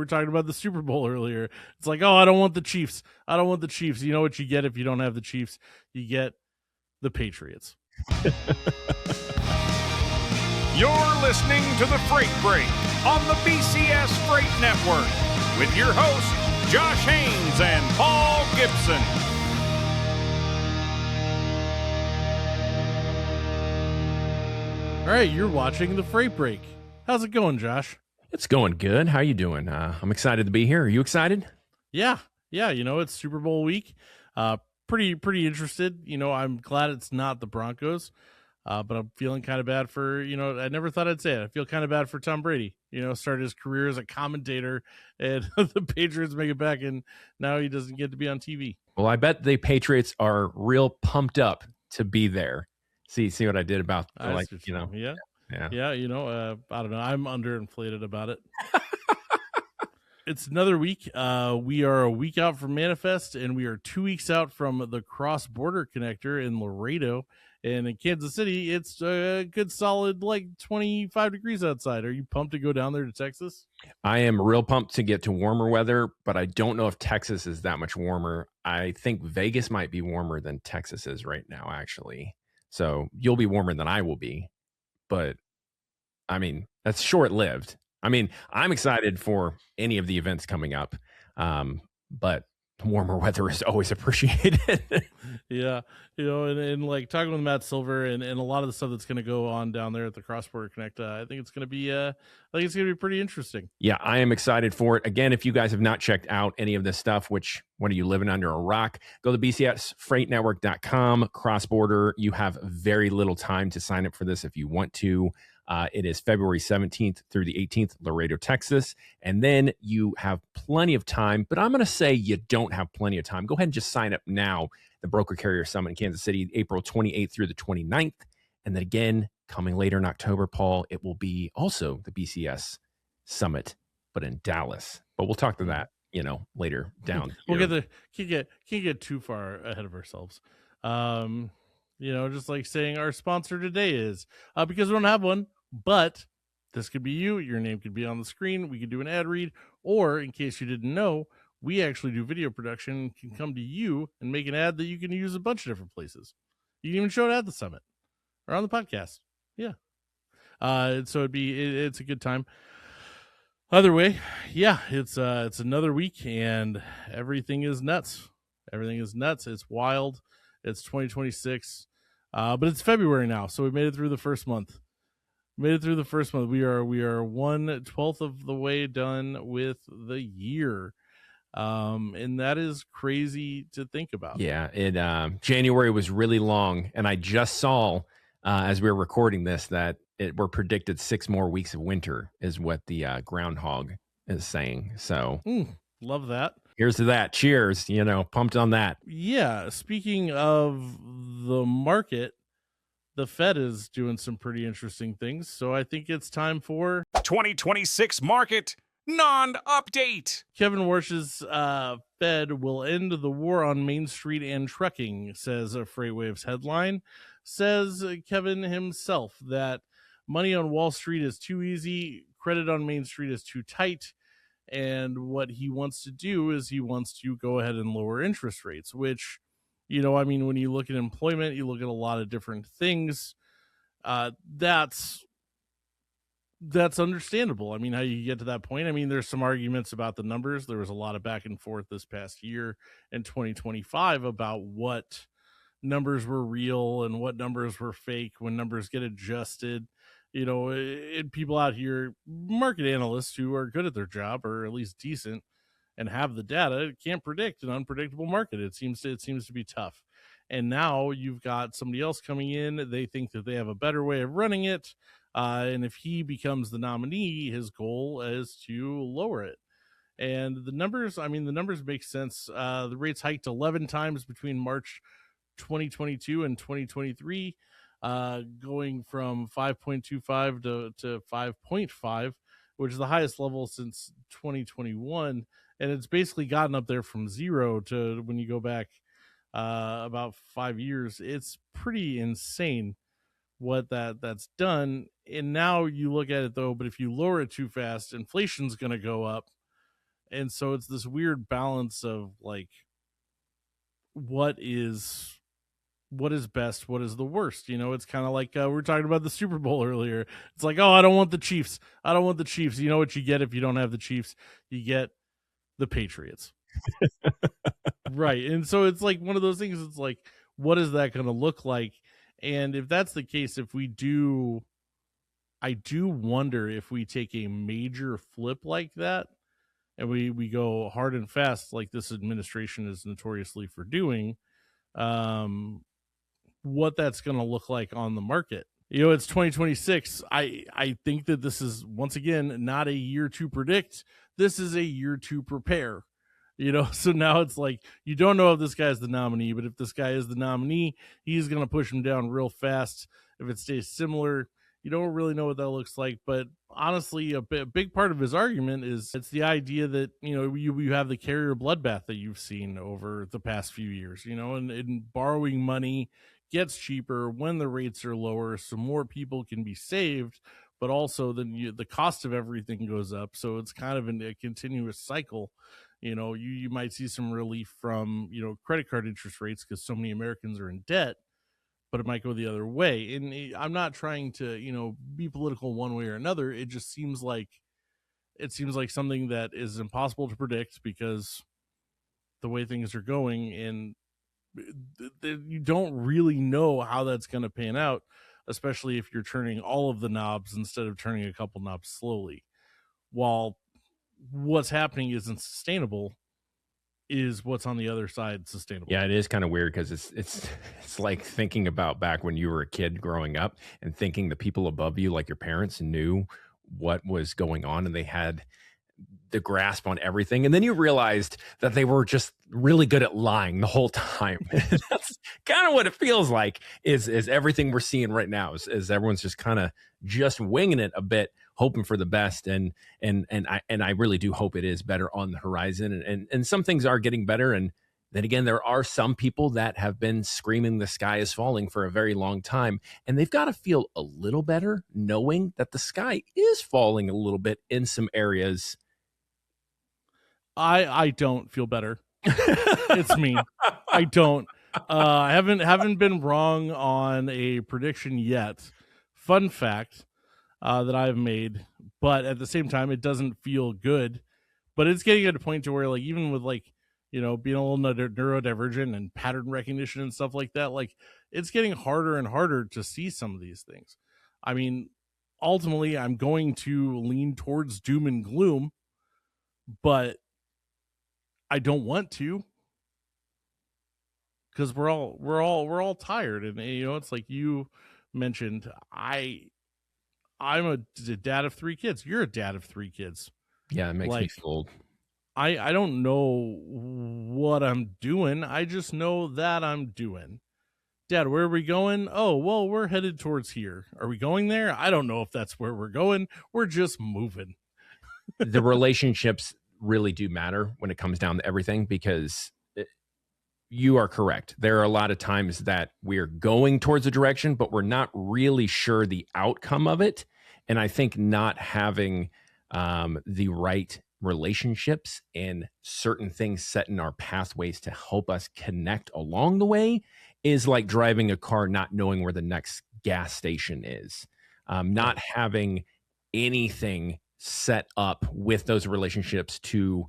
were talking about the Super Bowl earlier. It's like, oh, I don't want the Chiefs. I don't want the Chiefs. You know what you get if you don't have the Chiefs? You get the Patriots. You're listening to the Freight Break on the BCS Freight Network with your hosts, Josh Haynes and Paul Gibson. All right, you're watching the Freight Break. How's it going, Josh? It's going good. How you doing? I'm excited to be here. Are you excited? Yeah. You know, it's Super Bowl week. Pretty interested. You know, I'm glad it's not the Broncos, but I'm feeling kind of bad for, you know, I never thought I'd say it. I feel kind of bad for Tom Brady. You know, started his career as a commentator, and the Patriots make it back, and now he doesn't get to be on TV. Well, I bet the Patriots are real pumped up to be there. See what I did about Yeah. You know, I don't know. I'm underinflated about it. It's another week. We are a week out from Manifest, and we are 2 weeks out from the cross-border connector in Laredo. And in Kansas City, it's a good solid like 25 degrees outside. Are you pumped to go down there to Texas? I am real pumped to get to warmer weather, but I don't know if Texas is that much warmer. I think Vegas might be warmer than Texas is right now, actually. So you'll be warmer than I will be. But, I mean, that's short-lived. I mean, I'm excited for any of the events coming up, but warmer weather is always appreciated. Yeah, you know, and like talking with Matt Silver and a lot of the stuff that's going to go on down there at the Cross Border Connect, I think it's going to be pretty interesting. Yeah, I am excited for it. Again, if you guys have not checked out any of this stuff, what are you living under a rock? Go to bcsfreightnetwork.com, Cross Border. You have very little time to sign up for this if you want to. It is February 17th through the 18th, Laredo, Texas. And then you have plenty of time, but I'm going to say you don't have plenty of time. Go ahead and just sign up now. The Broker Carrier Summit in Kansas City, April 28th through the 29th. And then again, coming later in October, Paul, it will be also the BCS Summit, but in Dallas. But we'll talk to that, you know, later down. We'll can't get too far ahead of ourselves. You know, just like saying our sponsor today is because we don't have one, but this could be you. Your name could be on the screen. We could do an ad read, or in case you didn't know, we actually do video production and can come to you and make an ad that you can use a bunch of different places. You can even show it at the summit or on the podcast. Yeah. So it's a good time. Either way, yeah, it's another week and everything is nuts. Everything is nuts. It's wild. It's 2026, but it's February now, so we made it through the first month. We are 1/12 of the way done with the year, and that is crazy to think about. Yeah, January was really long, and I just saw as we were recording this that we're predicted 6 more weeks of winter is what the groundhog is saying. So love that. Here's to that. Cheers. You know, pumped on that. Yeah. Speaking of the market, the Fed is doing some pretty interesting things. So I think it's time for 2026 Market Non-Update. Kevin Warsh's Fed will end the war on Main Street and trucking, says a FreightWaves headline. Says Kevin himself that money on Wall Street is too easy, credit on Main Street is too tight. And what he wants to do is he wants to go ahead and lower interest rates, which, you know, I mean, when you look at employment, you look at a lot of different things. That's understandable. I mean, how you get to that point. I mean, there's some arguments about the numbers. There was a lot of back and forth this past year in 2025 about what numbers were real and what numbers were fake when numbers get adjusted. You know, people out here, market analysts who are good at their job or at least decent and have the data, can't predict an unpredictable market. It seems to be tough. And now you've got somebody else coming in. They think that they have a better way of running it. And if he becomes the nominee, his goal is to lower it. And the numbers make sense. The rates hiked 11 times between March 2022 and 2023. Going from 5.25 to 5.5, which is the highest level since 2021. And it's basically gotten up there from 0 to when you go back about 5 years. It's pretty insane what that's done. And now you look at it, though, but if you lower it too fast, inflation's going to go up. And so it's this weird balance of like, what is best, what is the worst. It's kind of like, we were talking about the Super Bowl earlier. It's like, oh, I don't want the Chiefs. You know what you get if you don't have the Chiefs? You get the Patriots. Right. And so it's like one of those things. It's like, what is that going to look like? And if that's the case, I do wonder if we take a major flip like that and we go hard and fast like this administration is notoriously for doing, what that's going to look like on the market. It's 2026. I think that this is, once again, not a year to predict. This is a year to prepare. So now it's like, you don't know if this guy's the nominee, but if this guy is the nominee, he's going to push him down real fast. If it stays similar, you don't really know what that looks like. But honestly, a big part of his argument is it's the idea that, you have the carrier bloodbath that you've seen over the past few years, and borrowing money gets cheaper when the rates are lower, so more people can be saved, but also then the cost of everything goes up. So it's kind of a continuous cycle. You might see some relief from, credit card interest rates because so many Americans are in debt, but it might go the other way. And I'm not trying to, be political one way or another. It just seems like something that is impossible to predict because the way things are going, and you don't really know how that's going to pan out, especially if you're turning all of the knobs instead of turning a couple knobs slowly. While what's happening isn't sustainable, is what's on the other side sustainable. Yeah, it is kind of weird because it's like thinking about back when you were a kid growing up and thinking the people above you, like your parents, knew what was going on and they had the grasp on everything. And then you realized that they were just really good at lying the whole time. That's kind of what it feels like is everything we're seeing right now is everyone's just kind of just winging it a bit, hoping for the best. And I really do hope it is better on the horizon. And some things are getting better. And then again, there are some people that have been screaming the sky is falling for a very long time. And they've got to feel a little better knowing that the sky is falling a little bit in some areas. I don't feel better. It's me. I don't. I haven't been wrong on a prediction yet. Fun fact that I've made, but at the same time, it doesn't feel good. But it's getting at a point to where, like, even with being a little neurodivergent and pattern recognition and stuff like that, like, it's getting harder and harder to see some of these things. I mean, ultimately, I'm going to lean towards doom and gloom, but I don't want to, because we're all tired. And it's like you mentioned, I'm a dad of 3 kids. You're a dad of 3 kids. Yeah, it makes me feel old. I don't know what I'm doing. I just know that I'm doing. Dad, where are we going? Oh, well, we're headed towards here. Are we going there? I don't know if that's where we're going. We're just moving. The relationships really do matter when it comes down to everything, because you are correct. There are a lot of times that we're going towards a direction, but we're not really sure the outcome of it. And I think not having the right relationships and certain things set in our pathways to help us connect along the way is like driving a car, not knowing where the next gas station is. Not having anything set up with those relationships to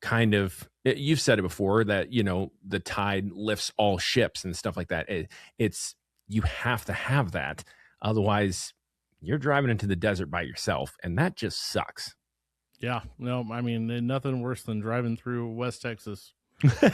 kind of, you've said it before that, the tide lifts all ships and stuff like that. It's, you have to have that. Otherwise you're driving into the desert by yourself, and that just sucks. Yeah, no, I mean, nothing worse than driving through West Texas. That's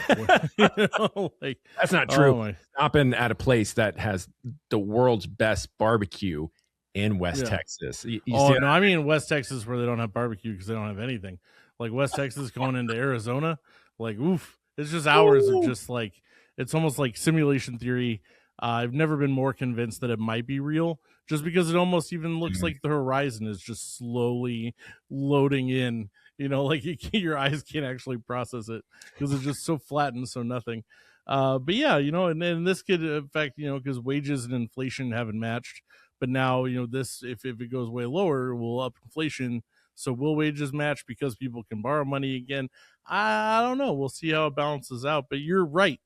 not true. Stopping at a place that has the world's best barbecue in West Texas. No, I mean West Texas where they don't have barbecue because they don't have anything. Like West Texas going into Arizona, like, oof, it's just hours of just like, it's almost like simulation theory. I've never been more convinced that it might be real, just because it almost even looks like the horizon is just slowly loading in, like your eyes can't actually process it because it's just so flat and so nothing. But yeah, and this could affect, because wages and inflation haven't matched. But now, this, if it goes way lower, will up inflation. So will wages match because people can borrow money again? I don't know. We'll see how it balances out. But you're right.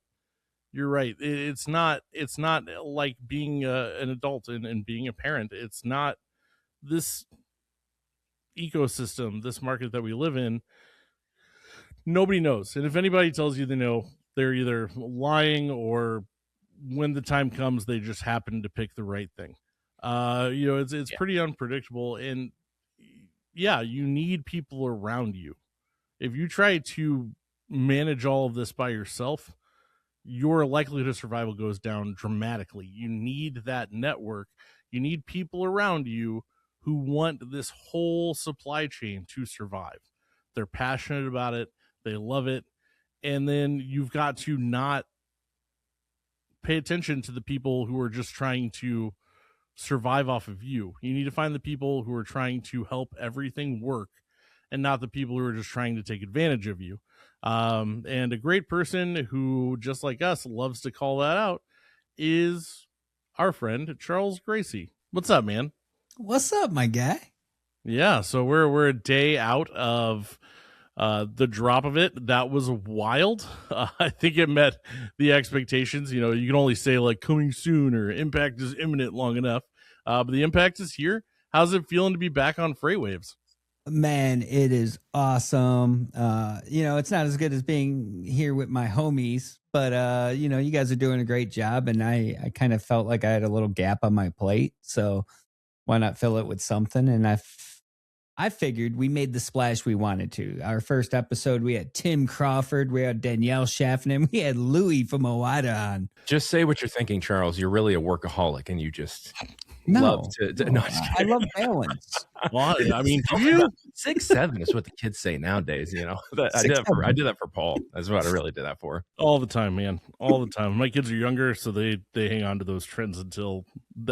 You're right. It's not like being an adult and being a parent. It's not this ecosystem, this market that we live in. Nobody knows. And if anybody tells you they know, they're either lying or when the time comes, they just happen to pick the right thing. It's pretty unpredictable. And yeah, you need people around you. If you try to manage all of this by yourself, your likelihood of survival goes down dramatically. You need that network. You need people around you who want this whole supply chain to survive. They're passionate about it. They love it. And then you've got to not pay attention to the people who are just trying to survive off of you. You need to find the people who are trying to help everything work and not the people who are just trying to take advantage of you. And a great person who, just like us, loves to call that out is our friend Charles Gracey. What's up, man? What's up, my guy? Yeah, so we're a day out of the drop of it. That was wild. I think it met the expectations. You can only say like coming soon or impact is imminent long enough. But the impact is here. How's it feeling to be back on FreightWaves? Man, it is awesome. It's not as good as being here with my homies, but you guys are doing a great job, and I kind of felt like I had a little gap on my plate, so why not fill it with something? And I figured we made the splash we wanted to. Our first episode, we had Tim Crawford, we had Danielle Schaffner, we had Louie from Owada on. Just say what you're thinking, Charles. You're really a workaholic, and you just love to. No, I love balance. Well, I mean, 6'7" is what the kids say nowadays. I did that for Paul. That's what I really did that for. All the time, man. All the time. My kids are younger, so they hang on to those trends until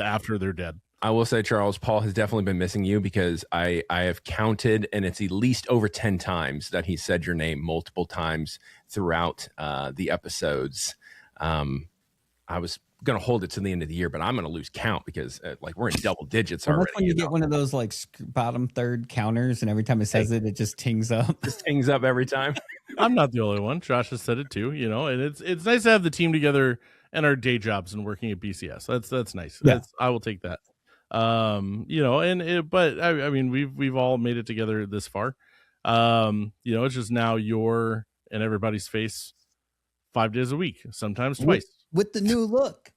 after they're dead. I will say, Charles, Paul has definitely been missing you because I have counted, and it's at least over 10 times that he said your name multiple times throughout the episodes. I was going to hold it to the end of the year, but I'm going to lose count because we're in double digits already. That's when you get one of those like bottom third counters, and every time it says it just tings up. Just tings up every time. I'm not the only one. Josh has said it too, and it's nice to have the team together and our day jobs and working at BCS. That's nice. Yeah. I will take that. But I mean, we've all made it together this far. It's just now you're in everybody's face 5 days a week, sometimes twice. With the new look.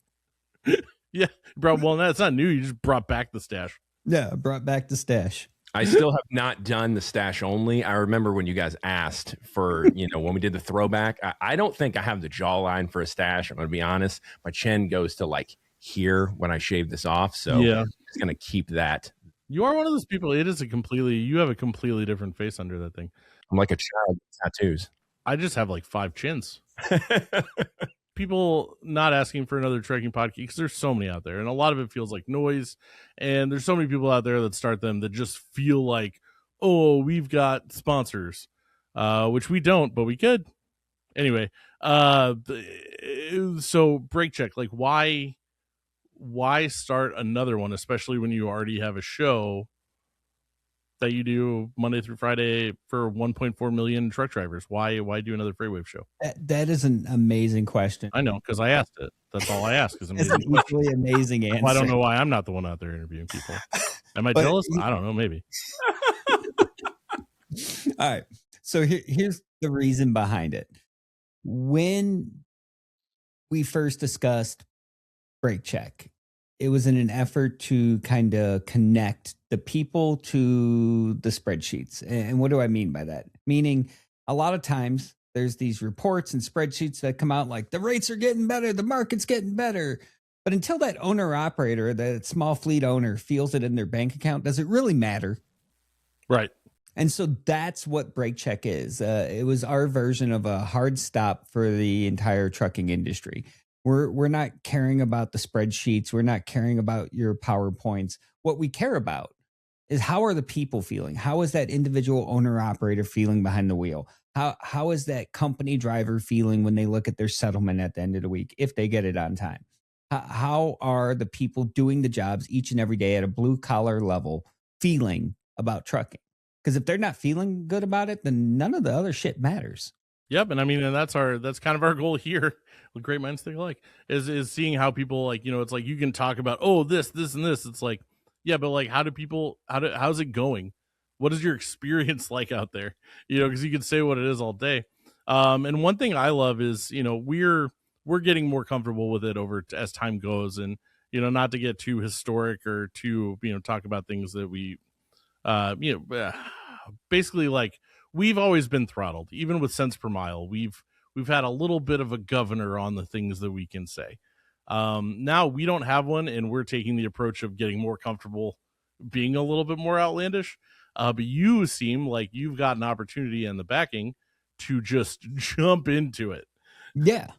Yeah, bro. Well, that's not new. You just brought back the stash. Yeah, I brought back the stash. I still have not done the stash only. I remember when you guys asked for, when we did the throwback. I don't think I have the jawline for a stash. I'm going to be honest. My chin goes to like here when I shave this off. So yeah, I'm just going to keep that. You are one of those people. You have a completely different face under that thing. I'm like a child with tattoos. I just have like 5 chins. People not asking for another trekking podcast because there's so many out there, and a lot of it feels like noise, and there's so many people out there that start them that just feel like, oh, we've got sponsors, which we don't, but we could. Anyway, so break check, like why start another one, especially when you already have a show that you do Monday through Friday for 1.4 million truck drivers? Why do another FreightWave show? That is an amazing question. I know, because I asked it. That's all I ask is it's an equally amazing answer. Well, I don't know why I'm not the one out there interviewing people. Am I jealous? I don't know, maybe. All right. So here's the reason behind it. When we first discussed Break Check, it was in an effort to kind of connect the people to the spreadsheets. And what do I mean by that? Meaning a lot of times there's these reports and spreadsheets that come out like the rates are getting better, the market's getting better. But until that owner operator, that small fleet owner feels it in their bank account, does it really matter? Right. And so that's what Break Check is. It was our version of a hard stop for the entire trucking industry. We're not caring about the spreadsheets. We're not caring about your PowerPoints. What we care about is how are the people feeling? How is that individual owner operator feeling behind the wheel? How is that company driver feeling when they look at their settlement at the end of the week, if they get it on time? How are the people doing the jobs each and every day at a blue collar level feeling about trucking? Because if they're not feeling good about it, then none of the other shit matters. Yep, and I mean, and that's kind of our goal here. Great minds think alike. Is seeing how people, like, it's like you can talk about, oh, this, and this. It's like, yeah, but like, how's it going? What is your experience like out there? Because you can say what it is all day. And one thing I love is, we're getting more comfortable with it as time goes, and not to get too historic or too talk about things that we basically, like, we've always been throttled. Even with cents per mile, we've had a little bit of a governor on the things that we can say. Now we don't have one, and we're taking the approach of getting more comfortable being a little bit more outlandish. But you seem like you've got an opportunity and the backing to just jump into it. Yeah.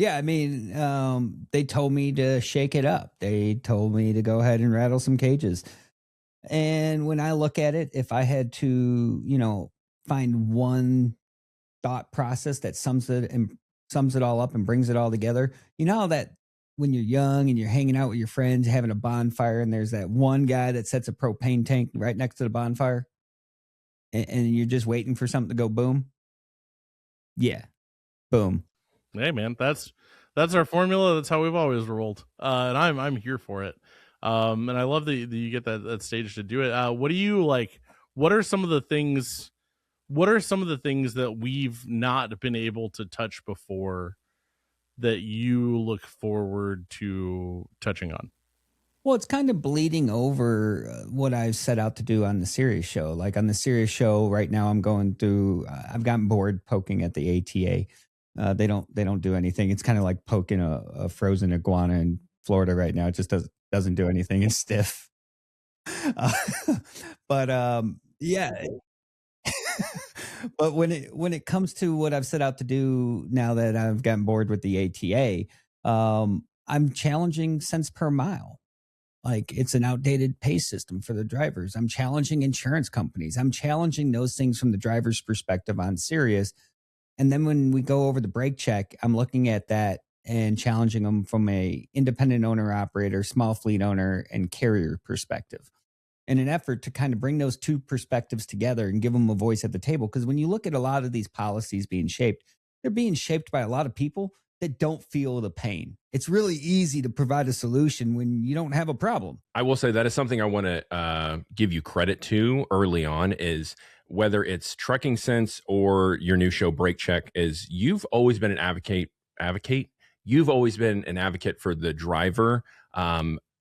I mean, they told me to shake it up. They told me to go ahead and rattle some cages. And when I look at it, if I had to, find one thought process that sums it all up and brings it all together, that when you're young and you're hanging out with your friends, having a bonfire, and there's that one guy that sets a propane tank right next to the bonfire, and you're just waiting for something to go boom. Yeah, boom. Hey man, that's our formula. That's how we've always rolled, and I'm here for it. And I love that you get that stage to do it. What do you like? What are some of the things? What are some of the things that we've not been able to touch before that you look forward to touching on? Well, it's kind of bleeding over what I've set out to do on the Sirius show. Like on the Sirius show right now, I'm going through. I've gotten bored poking at the ATA. They don't do anything. It's kind of like poking a frozen iguana in Florida right now. It just doesn't do anything. It's stiff. But yeah. But when it comes to what I've set out to do now that I've gotten bored with the ATA, I'm challenging cents per mile. Like, it's an outdated pay system for the drivers. I'm challenging insurance companies. I'm challenging those things from the driver's perspective on Sirius. And then when we go over the brake check, I'm looking at that and challenging them from a independent owner operator, small fleet owner, and carrier perspective, in an effort to kind of bring those two perspectives together and give them a voice at the table. Because when you look at a lot of these policies being shaped, they're being shaped by a lot of people that don't feel the pain. It's really easy to provide a solution when you don't have a problem. I will say that is something I want to give you credit to early on, is whether it's Trucking Sense or your new show Brake Check, is you've always been an advocate. You've always been an advocate for the driver,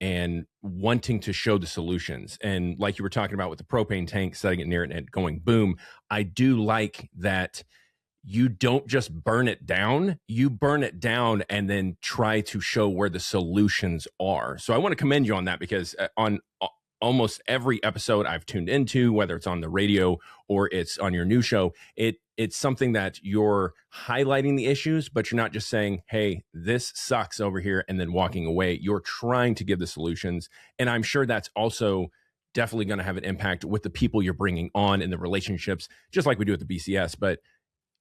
and wanting to show the solutions. And like you were talking about with the propane tank, setting it near it and going boom, I do like that you don't just burn it down, you burn it down and then try to show where the solutions are. So I want to commend you on that, because on almost every episode I've tuned into, whether it's on the radio or it's on your new show, it's something that you're highlighting the issues, but you're not just saying, hey, this sucks over here, and then walking away. You're trying to give the solutions. And I'm sure that's also definitely going to have an impact with the people you're bringing on in the relationships, just like we do at the BCS. But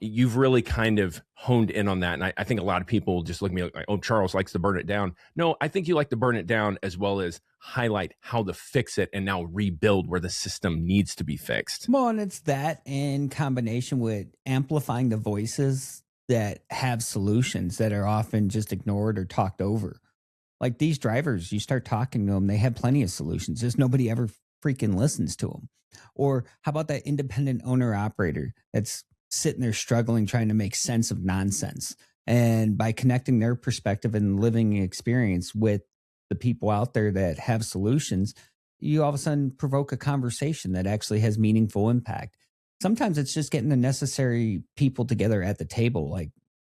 you've really kind of honed in on that. And I think a lot of people just look at me like, oh, Charles likes to burn it down. No, I think you like to burn it down as well as highlight how to fix it and now rebuild where the system needs to be fixed. Well, and it's that in combination with amplifying the voices that have solutions that are often just ignored or talked over. Like these drivers, you start talking to them, they have plenty of solutions. Just nobody ever freaking listens to them. Or how about that independent owner operator that's sitting there struggling, trying to make sense of nonsense? And by connecting their perspective and living experience with the people out there that have solutions, you all of a sudden provoke a conversation that actually has meaningful impact. Sometimes it's just getting the necessary people together at the table. Like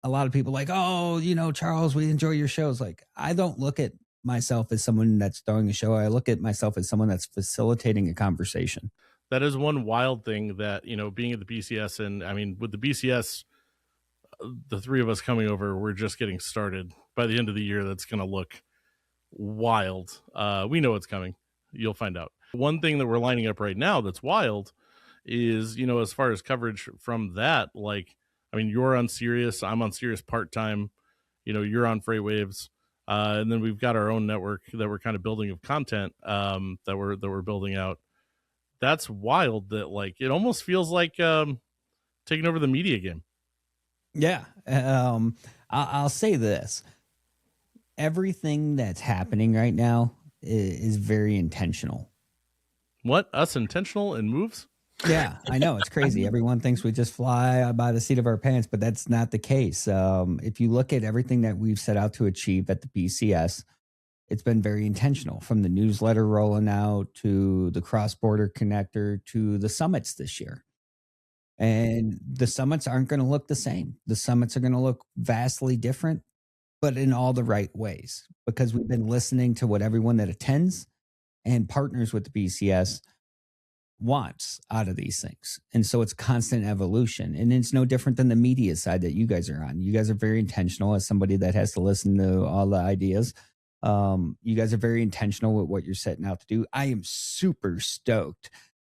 a lot of people like, oh, Charles, we enjoy your shows. Like, I don't look at myself as someone that's throwing a show. I look at myself as someone that's facilitating a conversation. That is one wild thing that, being at the BCS, and I mean, with the BCS, the three of us coming over, we're just getting started. By the end of the year, that's going to look wild. We know it's coming. You'll find out. One thing that we're lining up right now that's wild is, as far as coverage from that, like, I mean, you're on Sirius, I'm on Sirius part-time, you're on FreightWaves. And then we've got our own network that we're kind of building of content that we're building out. that's wild that like it almost feels like taking over the media game. Yeah. I'll say this. Everything that's happening right now is very intentional. What? Us intentional in moves? Yeah, I know. It's crazy. Everyone thinks we just fly by the seat of our pants, but that's not the case. If you look at everything that we've set out to achieve at the BCS, it's been very intentional, from the newsletter rolling out to the cross-border connector to the summits this year. And the summits aren't going to look the same. The summits are going to look vastly different, but in all the right ways, because we've been listening to what everyone that attends and partners with the BCS wants out of these things. And so it's constant evolution. And it's no different than the media side that you guys are on. You guys are very intentional. As somebody that has to listen to all the ideas, you guys are very intentional with what you're setting out to do. I am super stoked.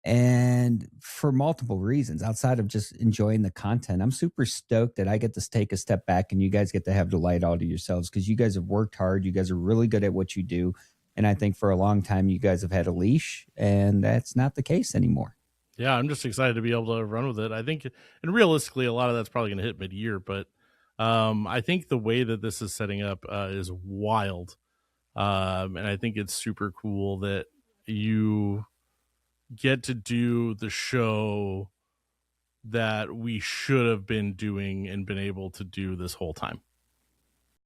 And for multiple reasons, outside of just enjoying the content, I'm super stoked that I get to take a step back and you guys get to have the light all to yourselves, because you guys have worked hard. You guys are really good at what you do. And I think for a long time, you guys have had a leash, and that's not the case anymore. Yeah, I'm just excited to be able to run with it. I think, and realistically, a lot of that's probably going to hit mid-year, but I think the way that this is setting up is wild. And I think it's super cool that you get to do the show that we should have been doing and been able to do this whole time.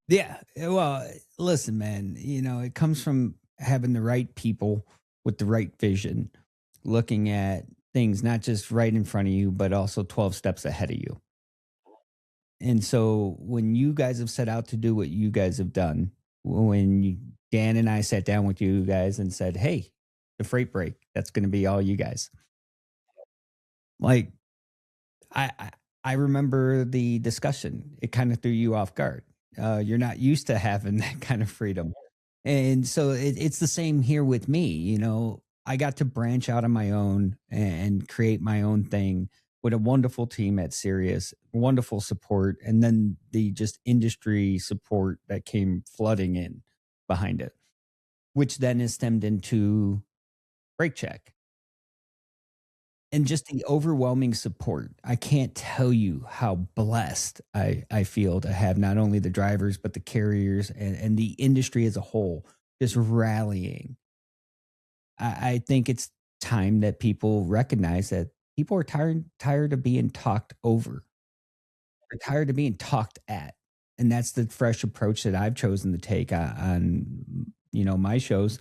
Yeah. Well, listen, man, it comes from having the right people with the right vision, looking at things not just right in front of you, but also 12 steps ahead of you. And so when you guys have set out to do what you guys have done, Dan and I sat down with you guys and said, hey, the freight break, that's going to be all you guys. Like, I remember the discussion. It kind of threw you off guard. You're not used to having that kind of freedom. And so it's the same here with me. I got to branch out on my own and create my own thing with a wonderful team at Sirius, wonderful support, and then the just industry support that came flooding in behind it, which then is stemmed into Break Check. And just the overwhelming support. I can't tell you how blessed I feel to have not only the drivers, but the carriers and the industry as a whole just rallying. I think it's time that people recognize that people are tired of being talked over. They're tired of being talked at. And that's the fresh approach that I've chosen to take on my shows.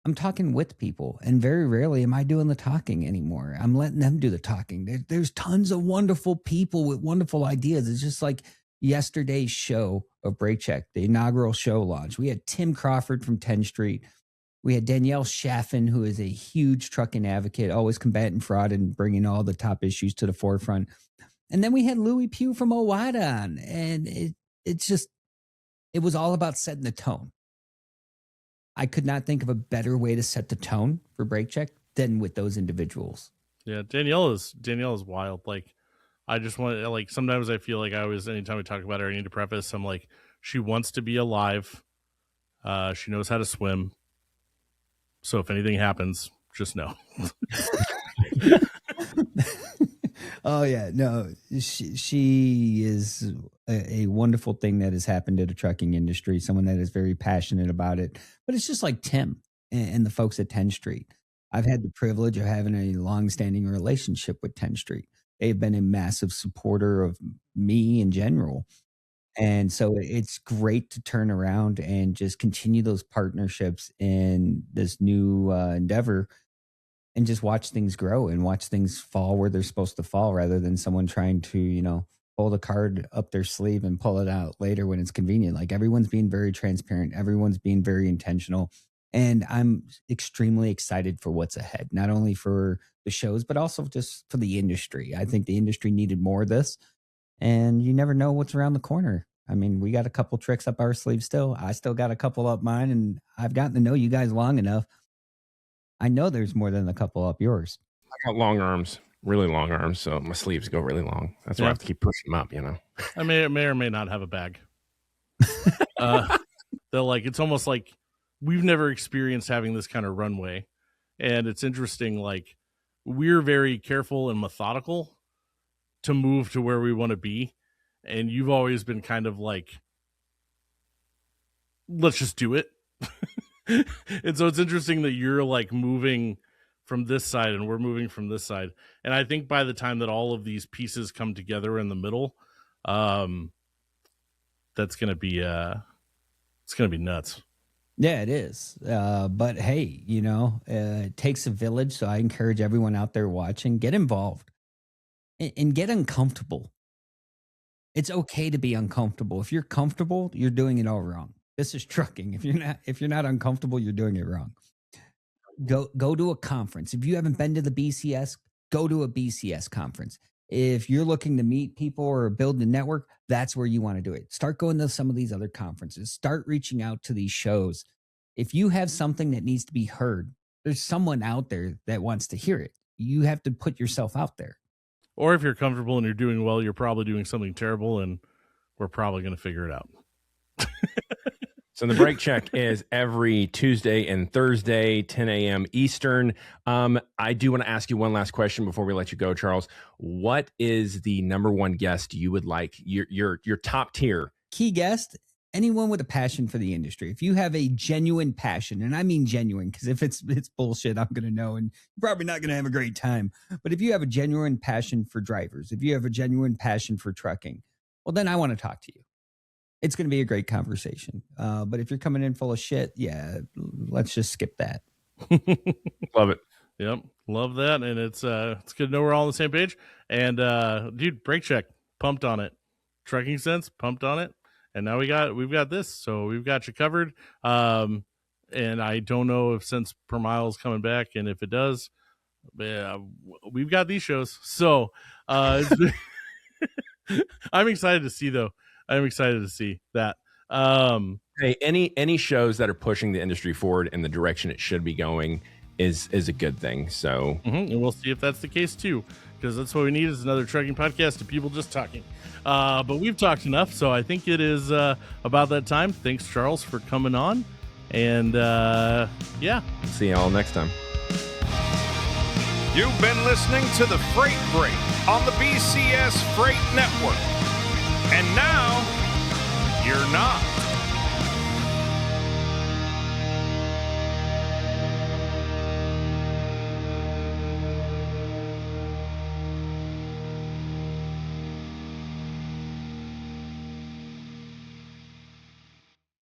I'm talking with people, and very rarely am I doing the talking anymore. I'm letting them do the talking. There's tons of wonderful people with wonderful ideas. It's just like yesterday's show of Break Check, the inaugural show launch. We had Tim Crawford from 10th Street. We had Danielle Schaffen, who is a huge trucking advocate, always combating fraud and bringing all the top issues to the forefront. And then we had Louis Pugh from Owada on, and it was all about setting the tone. I could not think of a better way to set the tone for Break Check than with those individuals. Yeah, Danielle is wild. Like, I just want to, like, sometimes I feel like anytime we talk about her, I need to preface, I'm like, she wants to be alive. She knows how to swim. So if anything happens, just know. Oh yeah, no, she is a wonderful thing that has happened to the trucking industry. Someone that is very passionate about it. But it's just like Tim and the folks at 10th Street. I've had the privilege of having a long-standing relationship with 10th Street. They've been a massive supporter of me in general. And so it's great to turn around and just continue those partnerships in this new endeavor, and just watch things grow and watch things fall where they're supposed to fall, rather than someone trying to, pull the card up their sleeve and pull it out later when it's convenient. Like, everyone's being very transparent. Everyone's being very intentional. And I'm extremely excited for what's ahead, not only for the shows, but also just for the industry. I think the industry needed more of this, and you never know what's around the corner. I mean, we got a couple tricks up our sleeve still. I still got a couple up mine, and I've gotten to know you guys long enough. I know there's more than a couple up yours. I got long arms, really long arms, so my sleeves go really long. That's why I have to keep pushing them up, I may or may not have a bag. They're like, it's almost like we've never experienced having this kind of runway. And it's interesting, like, we're very careful and methodical to move to where we want to be. And you've always been kind of like, let's just do it. And so it's interesting that you're like moving from this side and we're moving from this side. And I think by the time that all of these pieces come together in the middle, that's going to be, it's going to be nuts. Yeah, it is. But hey, it takes a village. So I encourage everyone out there watching, get involved and get uncomfortable. It's okay to be uncomfortable. If you're comfortable, you're doing it all wrong. This is trucking. If you're not uncomfortable, you're doing it wrong. Go to a conference. If you haven't been to the BCS, go to a BCS conference. If you're looking to meet people or build a network, that's where you want to do it. Start going to some of these other conferences. Start reaching out to these shows. If you have something that needs to be heard, there's someone out there that wants to hear it. You have to put yourself out there. Or if you're comfortable and you're doing well, you're probably doing something terrible, and we're probably going to figure it out. So the break check is every Tuesday and Thursday, 10 a.m. Eastern. I do want to ask you one last question before we let you go, Charles. What is the number one guest you would like, your top tier? Key guest, anyone with a passion for the industry. If you have a genuine passion, and I mean genuine, because if it's bullshit, I'm going to know, and you're probably not going to have a great time. But if you have a genuine passion for drivers, if you have a genuine passion for trucking, well, then I want to talk to you. It's going to be a great conversation. But if you're coming in full of shit, yeah, let's just skip that. Love it. Yep. Love that. And it's good to know we're all on the same page. And dude, break check, pumped on it. Trucking Sense, pumped on it. And now we've got this. So we've got you covered. And I don't know if cents per mile is coming back. And if it does, we've got these shows. So I'm excited to see, though. I'm excited to see that. Hey, any shows that are pushing the industry forward in the direction it should be going is a good thing. So, and we'll see if that's the case too, because that's what we need is another trucking podcast of people just talking. But we've talked enough, so I think it is about that time. Thanks, Charles, for coming on, and yeah, see y'all next time. You've been listening to the Freight Break on the BCS Freight Network. And now, you're not.